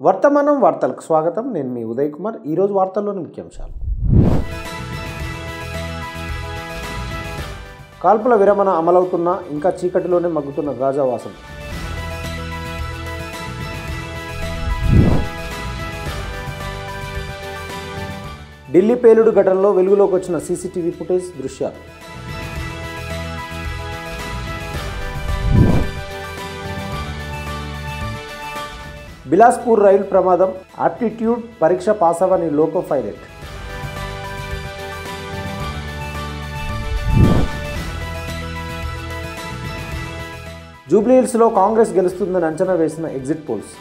వర్తమానం వార్తలకు స్వాగతం. నేను మీ ఉదయ్ కుమార్. ఈరోజు వార్తల్లోని ముఖ్యాంశాలు: కాల్పుల విరమణ అమలవుతున్నా ఇంకా చీకటిలోనే మగ్గుతున్న గాజా వాసం. ఢిల్లీ పేలుడు ఘటనలో వెలుగులోకి వచ్చిన సీసీటీవీ ఫుటేజ్ దృశ్యాలు. బిలాస్పూర్ రైలు ప్రమాదం, ఆప్టిట్యూడ్ పరీక్ష పాస్ అవ్వని లోకో పైలట్. జూబ్లీహిల్స్లో కాంగ్రెస్ గెలుస్తుందని అంచనా వేసిన ఎగ్జిట్ పోల్స్.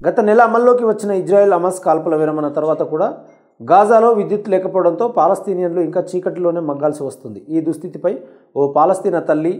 గత నెల అమల్లోకి వచ్చిన ఇజ్రాయెల్ హమాస్ కాల్పుల విరమణ తర్వాత కూడా గాజాలో విద్యుత్ లేకపోవడంతో పాలస్తీనియన్లు ఇంకా చీకటిలోనే మగ్గాల్సి వస్తుంది. ఈ దుస్థితిపై ఓ పాలస్తీనా తల్లి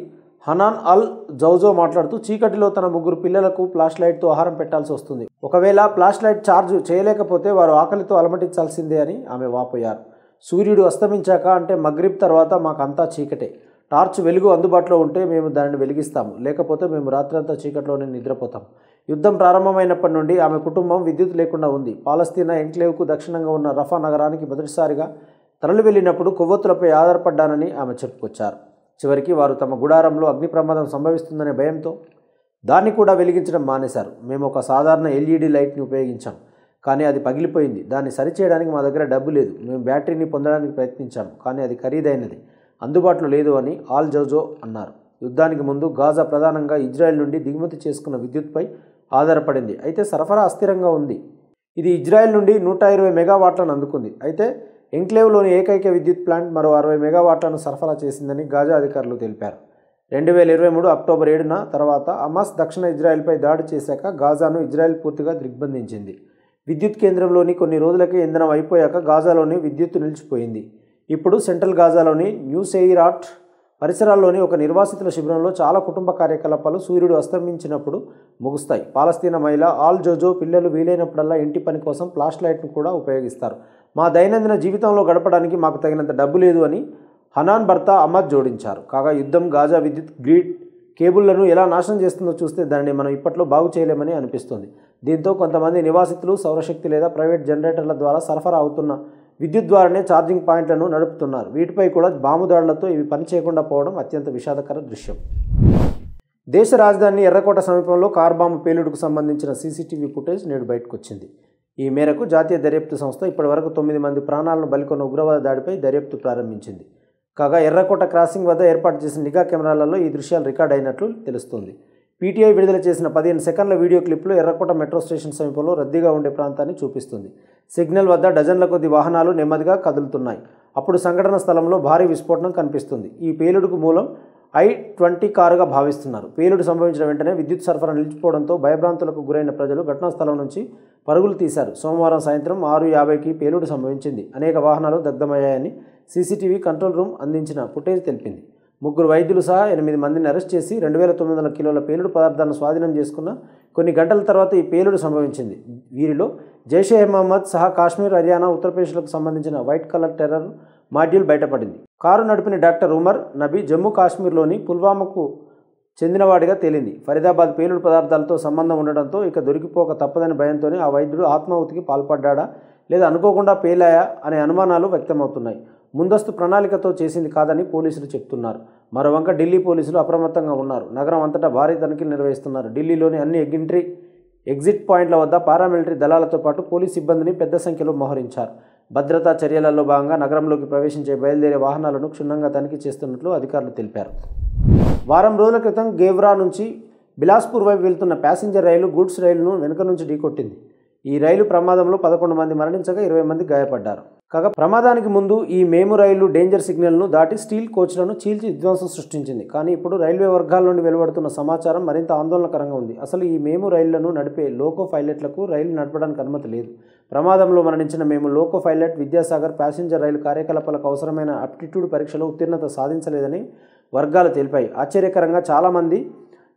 హనాన్ అల్ జౌజో మాట్లాడుతూ, చీకటిలో తన 3 పిల్లలకు ఫ్లాష్ లైట్తో ఆహారం పెట్టాల్సి వస్తుంది. ఒకవేళ ఫ్లాష్ లైట్ ఛార్జ్ చేయలేకపోతే వారు ఆకలితో అలమటించాల్సిందే అని ఆమె వాపోయారు. సూర్యుడు అస్తమించాక అంటే మగ్రిబ్ తర్వాత మాకంతా చీకటే. టార్చ్ వెలుగు అందుబాటులో ఉంటే మేము దానిని వెలిగిస్తాము, లేకపోతే మేము రాత్రంతా చీకట్లోనే నిద్రపోతాం. యుద్ధం ప్రారంభమైనప్పటి నుండి ఆమె కుటుంబం విద్యుత్ లేకుండా ఉంది. పాలస్తీనా ఎంక్లేవ్కు దక్షిణంగా ఉన్న రఫా నగరానికి మొదటిసారిగా తరలి వెళ్ళినప్పుడు కొవ్వొత్తులపై ఆధారపడ్డానని ఆమె చెప్పుకొచ్చారు. చివరికి వారు తమ గుడారంలో అగ్ని ప్రమాదం సంభవిస్తుందనే భయంతో దాన్ని కూడా వెలిగించడం మానేశారు. మేము ఒక సాధారణ ఎల్ఈడి లైట్ని ఉపయోగించాం, కానీ అది పగిలిపోయింది. దాన్ని సరిచేయడానికి మా దగ్గర డబ్బు లేదు. మేము బ్యాటరీని పొందడానికి ప్రయత్నించాము, కానీ అది ఖరీదైనది, అందుబాటులో లేదు అని ఆల్ జౌజో అన్నారు. యుద్ధానికి ముందు గాజా ప్రధానంగా ఇజ్రాయెల్ నుండి దిగుమతి చేసుకున్న విద్యుత్పై ఆధారపడింది. అయితే సరఫరా అస్థిరంగా ఉంది. ఇది ఇజ్రాయెల్ నుండి 120 మెగావాట్లను అందుకుంది. అయితే ఎంక్లేవ్లోని ఏకైక విద్యుత్ ప్లాంట్ మరో 60 మెగావాట్లను సరఫరా చేసిందని గాజా అధికారులు తెలిపారు. 2023 అక్టోబర్ 7న తర్వాత హమాస్ దక్షిణ ఇజ్రాయెల్పై దాడి చేశాక గాజాను ఇజ్రాయెల్ పూర్తిగా దిగ్బంధించింది. విద్యుత్ కేంద్రంలోని కొన్ని రోజులకే ఇంధనం అయిపోయాక గాజాలోని విద్యుత్తు నిలిచిపోయింది. ఇప్పుడు సెంట్రల్ గాజాలోని న్యూ సెయిరాట్ పరిసరాల్లోని ఒక నిర్వాసితుల శిబిరంలో చాలా కుటుంబ కార్యకలాపాలు సూర్యుడు అస్తమించినప్పుడు ముగుస్తాయి. పాలస్తీనా మహిళ ఆల్ జోజో పిల్లలు వీలైనప్పుడల్లా ఇంటి పని కోసం ఫ్లాష్ లైట్ను కూడా ఉపయోగిస్తారు. మా దైనందిన జీవితంలో గడపడానికి మాకు తగినంత డబ్బు లేదు అని హనాన్ భర్త అహ్మద్ జోడించారు. కాగా యుద్ధం గాజా విద్యుత్ గ్రిడ్ కేబుళ్లను ఎలా నాశనం చేస్తుందో చూస్తే దానిని మనం ఇప్పట్లో బాగు చేయలేమని అనిపిస్తుంది. దీంతో కొంతమంది నివాసితులు సౌరశక్తి లేదా ప్రైవేట్ జనరేటర్ల ద్వారా సరఫరా అవుతున్న విద్యుత్ ద్వారానే ఛార్జింగ్ పాయింట్లను నడుపుతున్నారు. వీటిపై కూడా బాంబు దాడులతో ఇవి పనిచేయకుండా పోవడం అత్యంత విషాదకర దృశ్యం. దేశ రాజధాని ఎర్రకోట సమీపంలో కార్ బాంబు పేలుడుకు సంబంధించిన సీసీటీవీ ఫుటేజ్ నేడు బయటకొచ్చింది. ఈ మేరకు జాతీయ దర్యాప్తు సంస్థ ఇప్పటివరకు 9 మంది ప్రాణాలను బలికొన్న ఉగ్రవాద దాడిపై దర్యాప్తు ప్రారంభించింది. కాగా ఎర్రకోట క్రాసింగ్ వద్ద ఏర్పాటు చేసిన నిఘా కెమెరాలలో ఈ దృశ్యాలు రికార్డ్ అయినట్లు తెలుస్తోంది. పీటీఐ విడుదల చేసిన 15 సెకండ్ల వీడియో క్లిప్లో ఎర్రకోట మెట్రో స్టేషన్ సమీపంలో రద్దీగా ఉండే ప్రాంతాన్ని చూపిస్తుంది. సిగ్నల్ వద్ద డజన్ల కొద్ది వాహనాలు నెమ్మదిగా కదులుతున్నాయి. అప్పుడు సంఘటన స్థలంలో భారీ విస్ఫోటనం కనిపిస్తుంది. ఈ పేలుడుకు మూలం I-20 కారుగా భావిస్తున్నారు. పేలుడు సంభవించిన వెంటనే విద్యుత్ సరఫరా నిలిచిపోవడంతో భయభ్రాంతులకు గురైన ప్రజలు ఘటనా స్థలం నుంచి పరుగులు తీశారు. సోమవారం సాయంత్రం 6:50కి పేలుడు సంభవించింది. అనేక వాహనాలు దగ్ధమయ్యాయని సీసీటీవీ కంట్రోల్ రూమ్ అందించిన ఫుటేజ్ తెలిపింది. 3 వైద్యులు సహా 8 మందిని అరెస్ట్ చేసి 2900 కిలోల పేలుడు పదార్థాలను స్వాధీనం చేసుకున్న కొన్ని గంటల తర్వాత ఈ పేలుడు సంభవించింది. వీరిలో జైషే మహమ్మద్ సహా కాశ్మీర్, హర్యానా, ఉత్తరప్రదేశ్లకు సంబంధించిన వైట్ కలర్ టెర్రర్ మాడ్యూల్ బయటపడింది. కారు నడిపిన డాక్టర్ ఉమర్ నబీ జమ్మూ కాశ్మీర్లోని పుల్వామాకు చెందినవాడిగా తేలింది. ఫరీదాబాద్ పేలుడు పదార్థాలతో సంబంధం ఉండడంతో ఇక దొరికిపోక తప్పదని భయంతోనే ఆ వైద్యుడు ఆత్మాహుతికి పాల్పడ్డా లేదా అనుకోకుండా పేలాయా అనే అనుమానాలు వ్యక్తమవుతున్నాయి. ముందస్తు ప్రణాళికతో చేసింది కాదని పోలీసులు చెబుతున్నారు. మరోవంక ఢిల్లీ పోలీసులు అప్రమత్తంగా ఉన్నారు. నగరం అంతటా భారీ తనిఖీలు నిర్వహిస్తున్నారు. ఢిల్లీలోని అన్ని ఎగ్జిట్ పాయింట్ల వద్ద పారామిలిటరీ దళాలతో పాటు పోలీస్ సిబ్బందిని పెద్ద సంఖ్యలో మోహరించారు. భద్రతా చర్యలలో భాగంగా నగరంలోకి ప్రవేశించే బయలుదేరే వాహనాలను క్షుణ్ణంగా తనిఖీ చేస్తున్నట్లు అధికారులు తెలిపారు. వారం రోజుల క్రితం గేవ్రా నుంచి బిలాస్పూర్ వైపు వెళ్తున్న ప్యాసింజర్ రైలు గూడ్స్ రైలును వెనుక నుంచి ఢీకొట్టింది. ఈ రైలు ప్రమాదంలో 11 మంది మరణించగా 20 మంది గాయపడ్డారు. కాగా ప్రమాదానికి ముందు ఈ మేము రైలు డేంజర్ సిగ్నల్ను దాటి స్టీల్ కోచ్లను చీల్చి విధ్వంసం సృష్టించింది. కానీ ఇప్పుడు రైల్వే వర్గాల నుండి వెలువడుతున్న సమాచారం మరింత ఆందోళనకరంగా ఉంది. అసలు ఈ మేము రైళ్లను నడిపే లోకో పైలట్లకు రైలు నడపడానికి అనుమతి లేదు. ప్రమాదంలో మరణించిన మేము లోకో పైలట్ విద్యాసాగర్ ప్యాసింజర్ రైలు కార్యకలాపాలకు అవసరమైన ఆప్టిట్యూడ్ పరీక్షలో ఉత్తీర్ణత సాధించలేదని వర్గాలు తెలిపాయి. ఆశ్చర్యకరంగా చాలామంది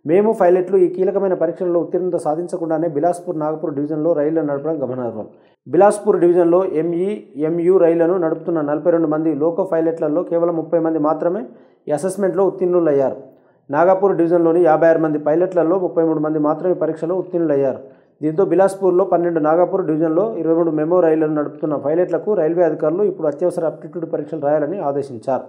మేము పైలట్లు ఈ కీలకమైన పరీక్షల్లో ఉత్తీర్ణత సాధించకుండానే బిలాస్పూర్ నాగపూర్ డివిజన్లో రైళ్లను నడపడం గమనార్హం. బిలాస్పూర్ డివిజన్లో MU రైళ్లను నడుపుతున్న 42 మంది లోకో పైలట్లలో కేవలం 30 మంది మాత్రమే ఈ అసెస్మెంట్లో ఉత్తీర్ణులయ్యారు. నాగపూర్ డివిజన్లోని 56 మంది పైలట్లలో 33 మంది మాత్రమే పరీక్షలో ఉత్తీర్ణులయ్యారు. దీంతో బిలాస్పూర్లో 12, నాగపూర్ డివిజన్లో 23 మెమో రైళ్లను నడుపుతున్న పైలట్లకు రైల్వే అధికారులు ఇప్పుడు అత్యవసర అప్టిట్యూడ్ పరీక్షలు రాయాలని ఆదేశించారు.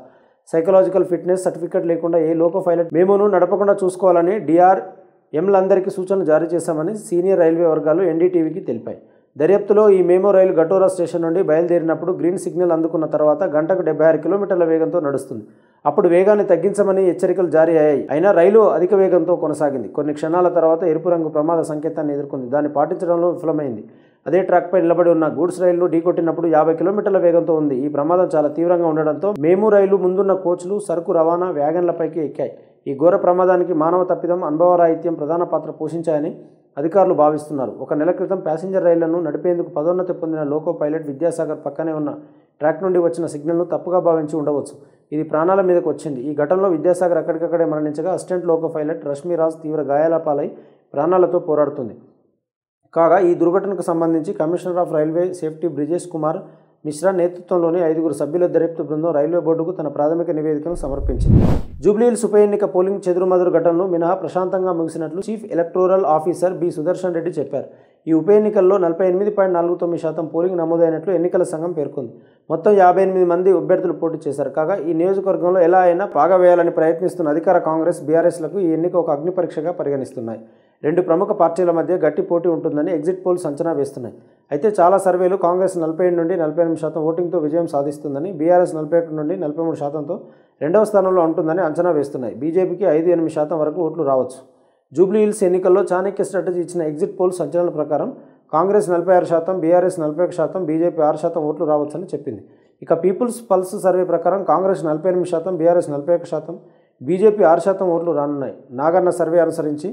సైకలాజికల్ ఫిట్నెస్ సర్టిఫికెట్ లేకుండా ఏ లోకో పైలట్ మెమోను నడపకుండా చూసుకోవాలని DRMలందరికీ సూచనలు జారీ చేశామని సీనియర్ రైల్వే వర్గాలు NDTVకి తెలిపాయి. దర్యాప్తులో ఈ మెమో రైలు గటోరా స్టేషన్ నుండి బయలుదేరినప్పుడు గ్రీన్ సిగ్నల్ అందుకున్న తర్వాత గంటకు 76 కిలోమీటర్ల వేగంతో నడుస్తుంది. అప్పుడు వేగాన్ని తగ్గించమని హెచ్చరికలు జారీ అయ్యాయి. అయినా రైలు అధిక వేగంతో కొనసాగింది. కొన్ని క్షణాల తర్వాత ఎరుపు రంగు ప్రమాద సంకేతాన్ని ఎదుర్కొంది. దాన్ని పాటించడంలో విఫలమైంది. అదే ట్రాక్పై నిలబడి ఉన్న గూడ్స్ రైలును ఢీకొట్టినప్పుడు 50 కిలోమీటర్ల వేగంతో ఉంది. ఈ ప్రమాదం చాలా తీవ్రంగా ఉండడంతో మెమో రైలు ముందున్న కోచ్లు, సరుకు రవాణా వ్యాగన్లపైకి ఎక్కాయి. ఈ ఘోర ప్రమాదానికి మానవ తప్పిదం, అనుభవరాహిత్యం ప్రధాన పాత్ర పోషించాయని అధికారులు భావిస్తున్నారు. 1 నెల క్రితం ప్యాసింజర్ రైళ్లను నడిపేందుకు పదోన్నతి పొందిన లోకో పైలట్ విద్యాసాగర్ పక్కనే ఉన్న ట్రాక్ నుండి వచ్చిన సిగ్నల్ను తప్పుగా భావించి ఉండవచ్చు. ఇది ప్రాణాల మీదకు వచ్చింది. ఈ ఘటనలో విద్యాసాగర్ అక్కడికక్కడే మరణించగా అసిస్టెంట్ లోకో పైలట్ రష్మిరాజ్ తీవ్ర గాయాల పాలై ప్రాణాలతో పోరాడుతుంది. కాగా ఈ దుర్ఘటనకు సంబంధించి commissioner of railway safety Brijesh Kumar Mishra నేతృత్వంలోని 5 సభ్యుల దర్యాప్తు బృందం రైల్వే బోర్డుకు తన ప్రాథమిక నివేదికను సమర్పించింది. జూబ్లీహిల్స్ ఉప ఎన్నిక పోలింగ్ చెదురుమదురు ఘటనలు మినహా ప్రశాంతంగా ముగిసినట్లు chief electoral officer B Sudarshan Reddy చెప్పారు. ఈ ఉప ఎన్నికల్లో 48.49% పోలింగ్ నమోదైనట్లు ఎన్నికల సంఘం పేర్కొంది. మొత్తం 58 మంది అభ్యర్థులు పోటీ చేశారు. కాగా ఈ నియోజకవర్గంలో ఎలా అయినా పాగా వేయాలని ప్రయత్నిస్తున్న అధికార కాంగ్రెస్, బీఆర్ఎస్లకు ఈ ఎన్నిక ఒక అగ్ని పరీక్షగా పరిగణిస్తున్నాయి. 2 ప్రముఖ పార్టీల మధ్య గట్టి పోటీ ఉంటుందని ఎగ్జిట్ పోల్స్ అంచనా వేస్తున్నాయి. అయితే చాలా సర్వేలు కాంగ్రెస్ 47 నుండి 48% ఓటింగ్తో విజయం సాధిస్తుందని, బీఆర్ఎస్ 41 నుండి 43%తో రెండవ స్థానంలో ఉంటుందని అంచనా వేస్తున్నాయి. బీజేపీకి 5-8% వరకు ఓట్లు రావచ్చు. జూబ్లీహిల్స్ ఎన్నికల్లో చాణక్య స్ట్రాటజీ ఇచ్చిన ఎగ్జిట్ పోల్స్ అంచనాల ప్రకారం కాంగ్రెస్ 46%, బీఆర్ఎస్ 41%, బీజేపీ 6% ఓట్లు రావచ్చని చెప్పింది. ఇక పీపుల్స్ పల్స్ సర్వే ప్రకారం కాంగ్రెస్ 48%, బీఆర్ఎస్ 41%, బీజేపీ 6% ఓట్లు రానున్నాయి. నాగన్న సర్వే అనుసరించి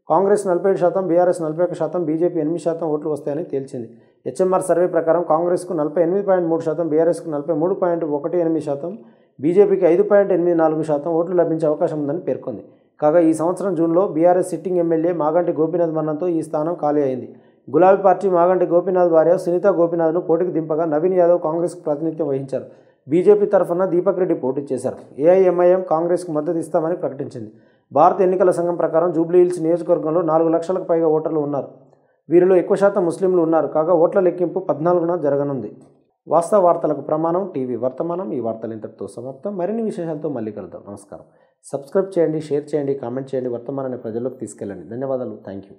కాంగ్రెస్ 47%, బీఆర్ఎస్ 41%, బీజేపీ 8% ఓట్లు వస్తాయని తేల్చింది. HMR సర్వే ప్రకారం కాంగ్రెస్కు 48.3%, బీఆర్ఎస్కు 43.18%, బీజేపీకి 5.84% ఓట్లు లభించే అవకాశం ఉందని పేర్కొంది. కాగా ఈ సంవత్సరం జూన్లో BRS sitting MLA Maganti Gopinath మరణంతో ఈ స్థానం ఖాళీ అయింది. గులాబీ పార్టీ మాగంటి గోపీనాథ్ భార్య సునీతా గోపీనాథ్ను పోటీకి దింపగా నవీన్ యాదవ్ కాంగ్రెస్కు ప్రాతినిధ్యం వహించారు. బీజేపీ తరఫున దీపక్ రెడ్డి పోటీ చేశారు. AIMIM కాంగ్రెస్కు మద్దతు ఇస్తామని ప్రకటించింది. భారత ఎన్నికల సంఘం ప్రకారం జూబ్లీహిల్స్ నియోజకవర్గంలో 4 లక్షలకు పైగా ఓటర్లు ఉన్నారు. వీరిలో ఎక్కువ శాతం ముస్లింలు ఉన్నారు. కాగా ఓట్ల లెక్కింపు 14న జరగనుంది. వాస్తవ వార్తలకు ప్రమాణం టీవీ వర్తమానం. ఈ వార్తలు ఇంతటితో సమాప్తం. మరిన్ని విశేషాలతో మళ్ళీ కలుద్దాం. నమస్కారం. సబ్స్క్రైబ్ చేయండి, షేర్ చేయండి, కామెంట్ చేయండి. వర్తమానాన్ని ప్రజల్లోకి తీసుకెళ్ళండి. ధన్యవాదాలు. Thank you.